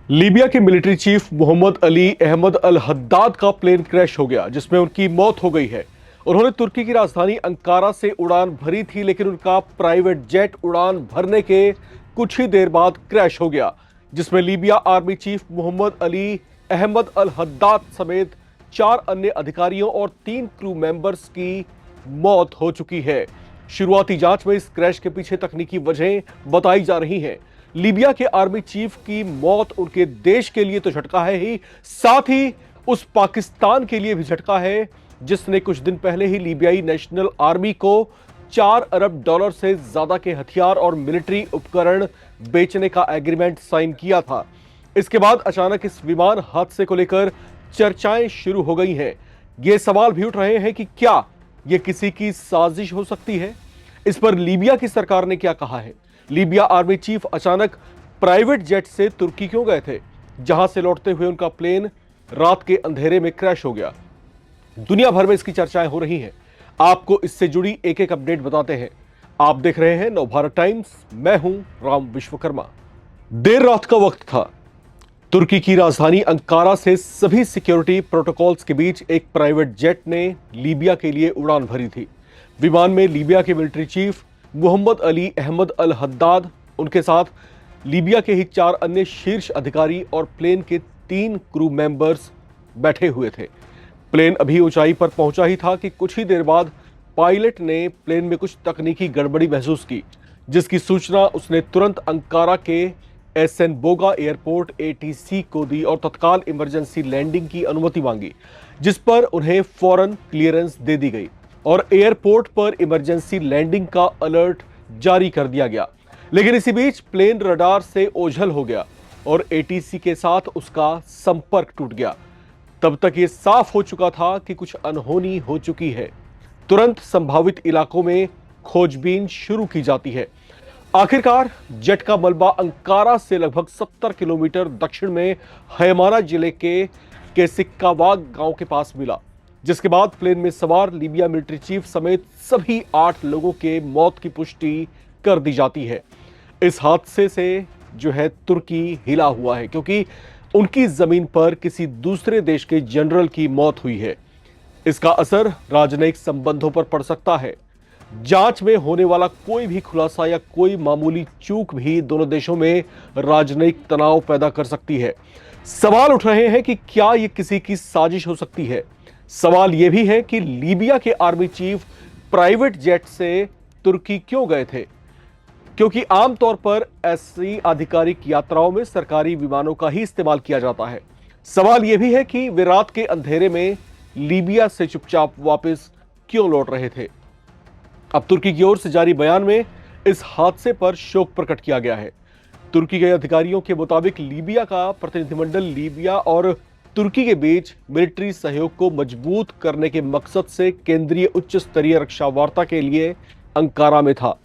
Libya के military chief Mohammed Ali Ahmed al Haddad का plane crash हो गया, जिसमें उनकी मौत हो गई है। उन्होंने तुर्की की राजधानी अंकारा से उड़ान भरी थी, लेकिन उनका प्राइवेट जेट उड़ान भरने के कुछ ही देर बाद क्रैश हो गया, जिसमें Libya army chief Mohammed Ali Ahmed al Haddad समेत 4 अन्य अधिकारियों और 3 क्रू मेंबर्स की मौत हो चुकी है। शुरुआती जांच में इस क्रैश के पीछे तकनीकी वजहें बताई जा रही हैं। लीबिया के आर्मी चीफ की मौत उनके देश के लिए तो झटका है ही, साथ ही उस पाकिस्तान के लिए भी झटका है जिसने कुछ दिन पहले ही लीबियाई नेशनल आर्मी को 4 अरब डॉलर से ज्यादा के हथियार और मिलिट्री उपकरण बेचने का एग्रीमेंट साइन किया था। इसके बाद अचानक इस विमान हादसे को लेकर चर्चाएं शुरू हो गई हैं। ये सवाल भी उठ रहे हैं कि क्या यह किसी की साजिश हो सकती है। इस पर लीबिया की सरकार ने क्या कहा है। लीबिया आर्मी चीफ अचानक प्राइवेट जेट से तुर्की क्यों गए थे, जहां से लौटते हुए उनका प्लेन रात के अंधेरे में क्रैश हो गया। दुनिया भर में इसकी चर्चाएं हो रही हैं। आपको इससे जुड़ी एक एक अपडेट बताते हैं। आप देख रहे हैं नवभारत टाइम्स। मैं हूं राम विश्वकर्मा। देर रात का वक्त था। तुर्की की राजधानी अंकारा से सभी सिक्योरिटी प्रोटोकॉल्स के बीच एक प्राइवेट जेट ने लीबिया के लिए उड़ान भरी थी। विमान में लीबिया के military chief Mohammed Ali Ahmed al Haddad, उनके साथ लीबिया के ही 4 अन्य शीर्ष अधिकारी और प्लेन के 3 क्रू मेंबर्स बैठे हुए थे। प्लेन अभी ऊंचाई पर पहुंचा ही था कि कुछ ही देर बाद पायलट ने प्लेन में कुछ तकनीकी गड़बड़ी महसूस की, जिसकी सूचना उसने तुरंत अंकारा के एसएन बोगा एयरपोर्ट एटीसी को दी और तत्काल इमरजेंसी लैंडिंग की अनुमति मांगी, जिस पर उन्हें फौरन क्लियरेंस दे दी गई और एयरपोर्ट पर इमरजेंसी लैंडिंग का अलर्ट जारी कर दिया गया। लेकिन इसी बीच प्लेन रडार से ओझल हो गया और एटीसी के साथ उसका संपर्क टूट गया। तब तक ये साफ हो चुका था कि कुछ अनहोनी हो चुकी है। तुरंत संभावित इलाकों में खोजबीन शुरू की जाती है। आखिरकार जेट का मलबा अंकारा से लगभग 70 किलोमीटर दक्षिण में हैमाना जिले के केसिक्कावाग गांव के पास मिला, जिसके बाद प्लेन में सवार लीबिया मिलिट्री चीफ समेत सभी 8 लोगों के मौत की पुष्टि कर दी जाती है। इस हादसे से जो है तुर्की हिला हुआ है, क्योंकि उनकी जमीन पर किसी दूसरे देश के जनरल की मौत हुई है। इसका असर राजनयिक संबंधों पर पड़ सकता है। जांच में होने वाला कोई भी खुलासा या कोई मामूली चूक भी दोनों देशों में राजनयिक तनाव पैदा कर सकती है। सवाल उठ रहे हैं कि क्या यह किसी की साजिश हो सकती है। सवाल यह भी है कि लीबिया के आर्मी चीफ प्राइवेट जेट से तुर्की क्यों गए थे, क्योंकि आमतौर पर ऐसी आधिकारिक यात्राओं में सरकारी विमानों का ही इस्तेमाल किया जाता है। सवाल यह भी है कि वे रात के अंधेरे में लीबिया से चुपचाप वापस क्यों लौट रहे थे। अब तुर्की की ओर से जारी बयान में इस हादसे पर शोक प्रकट किया गया है। तुर्की के अधिकारियों के मुताबिक लीबिया का प्रतिनिधिमंडल लीबिया और तुर्की के बीच मिलिट्री सहयोग को मजबूत करने के मकसद से केंद्रीय उच्च स्तरीय रक्षा वार्ता के लिए अंकारा में था।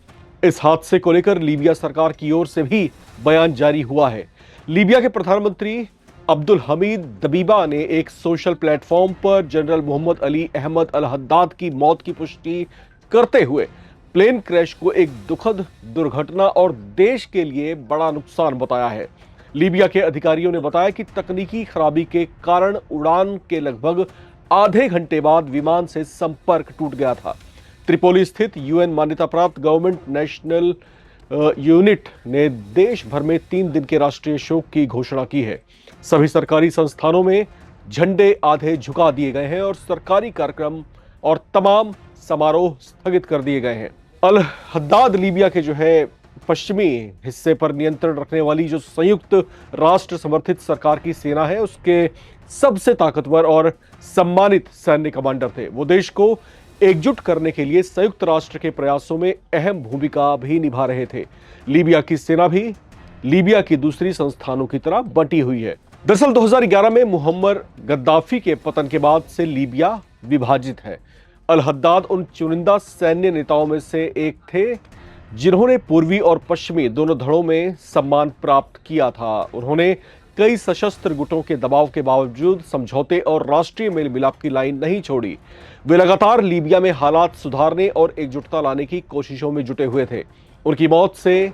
इस हादसे को लेकर लीबिया सरकार की ओर से भी बयान जारी हुआ है। लीबिया के प्रधानमंत्री अब्दुल हमीद दबीबा ने एक सोशल प्लेटफॉर्म पर general Mohammad Ali Ahmed al Haddad की मौत की पुष्टि करते हुए प्लेन क्रैश को एक दुखद दुर्घटना और देश के लिए बड़ा नुकसान बताया है। लीबिया के अधिकारियों ने बताया कि तकनीकी खराबी के कारण उड़ान के लगभग आधे घंटे बाद विमान से संपर्क टूट गया था। त्रिपोली स्थित यूएन मान्यता प्राप्त गवर्नमेंट नेशनल यूनिट ने देश भर में 3 दिन के राष्ट्रीय शोक की घोषणा की है। सभी सरकारी संस्थानों में झंडे आधे झुका दिए गए हैं और सरकारी कार्यक्रम और तमाम समारोह स्थगित कर दिए गए हैं। अल हद्दाद लीबिया के जो है पश्चिमी हिस्से पर नियंत्रण रखने वाली जो संयुक्त राष्ट्र समर्थित सरकार की सेना है, उसके सबसे ताकतवर और सम्मानित सैन्य कमांडर थे। वो देश को एकजुट करने के लिए संयुक्त राष्ट्र के प्रयासों में अहम भूमिका भी निभा रहे थे। लीबिया की सेना भी लीबिया की दूसरी संस्थानों की तरह बंटी हुई है। दरअसल 2011 में मुहम्मर गद्दाफी के पतन के बाद से लीबिया विभाजित है। अल हद्दाद उन चुनिंदा सैन्य नेताओं में से एक थे जिन्होंने पूर्वी और पश्चिमी दोनों धड़ों में सम्मान प्राप्त किया था। उन्होंने कई सशस्त्र गुटों के दबाव के बावजूद समझौते और राष्ट्रीय मेल मिलाप की लाइन नहीं छोड़ी। वे लगातार लीबिया में हालात सुधारने और एकजुटता लाने की कोशिशों में जुटे हुए थे। उनकी मौत से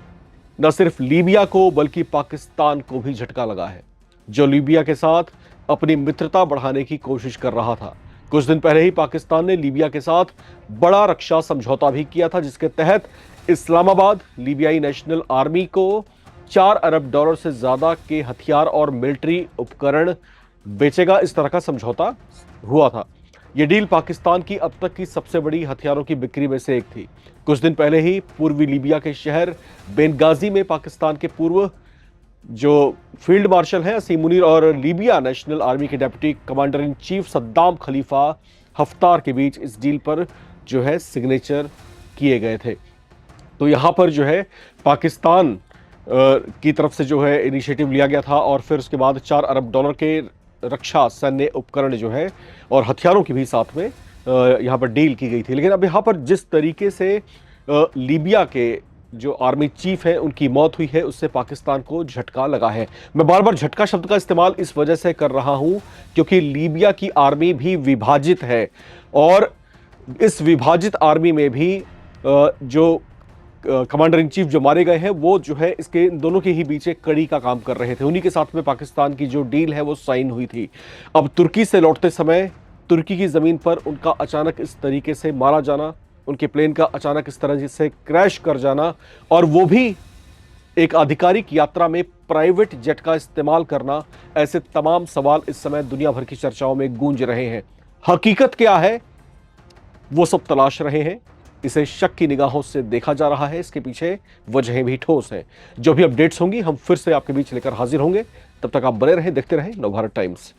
न सिर्फ लीबिया को बल्कि पाकिस्तान को भी झटका लगा है। जो लीबिया के साथ अपनी मित्रता बढ़ाने की कोशिश कर रहा था। कुछ दिन पहले ही पाकिस्तान ने लीबिया के साथ बड़ा रक्षा समझौता भी किया था, जिसके तहत इस्लामाबाद लीबियाई नेशनल आर्मी को 4 अरब डॉलर से ज्यादा के हथियार और मिलिट्री उपकरण बेचेगा। इस तरह का समझौता हुआ था। यह डील पाकिस्तान की अब तक की सबसे बड़ी हथियारों की बिक्री में से एक थी। कुछ दिन पहले ही पूर्वी लीबिया के शहर बेनगाजी में पाकिस्तान के पूर्व जो फील्ड मार्शल हैं असीम मुनीर और लीबिया नेशनल आर्मी के deputy commander in chief Saddam Khalifa Haftar के बीच इस डील पर जो है सिग्नेचर किए गए थे। तो यहाँ पर जो है पाकिस्तान की तरफ से जो है इनिशिएटिव लिया गया था और फिर उसके बाद 4 अरब डॉलर के रक्षा सैन्य उपकरण जो है और हथियारों की भी साथ में यहाँ पर डील की गई थी। लेकिन अब यहाँ पर जिस तरीके से लीबिया के जो आर्मी चीफ है उनकी मौत हुई है, उससे पाकिस्तान को झटका लगा है। मैं बार बार झटका शब्द का इस्तेमाल इस वजह से कर रहा हूं क्योंकि लीबिया की आर्मी भी विभाजित है और इस विभाजित आर्मी में भी जो कमांडर इन चीफ जो मारे गए हैं वो जो है इसके दोनों के ही बीच एक कड़ी का काम कर रहे थे। उन्हीं के साथ में पाकिस्तान की जो डील है वो साइन हुई थी। अब तुर्की से लौटते समय तुर्की की जमीन पर उनका अचानक इस तरीके से मारा जाना, उनके प्लेन का अचानक इस तरह से क्रैश कर जाना और वो भी एक आधिकारिक यात्रा में प्राइवेट जेट का इस्तेमाल करना, ऐसे तमाम सवाल इस समय दुनिया भर की चर्चाओं में गूंज रहे हैं। हकीकत क्या है वो सब तलाश रहे हैं। इसे शक की निगाहों से देखा जा रहा है। इसके पीछे वजहें भी ठोस हैं। जो भी अपडेट्स होंगी हम फिर से आपके बीच लेकर हाजिर होंगे। तब तक आप बने रहें, देखते रहें नवभारत टाइम्स।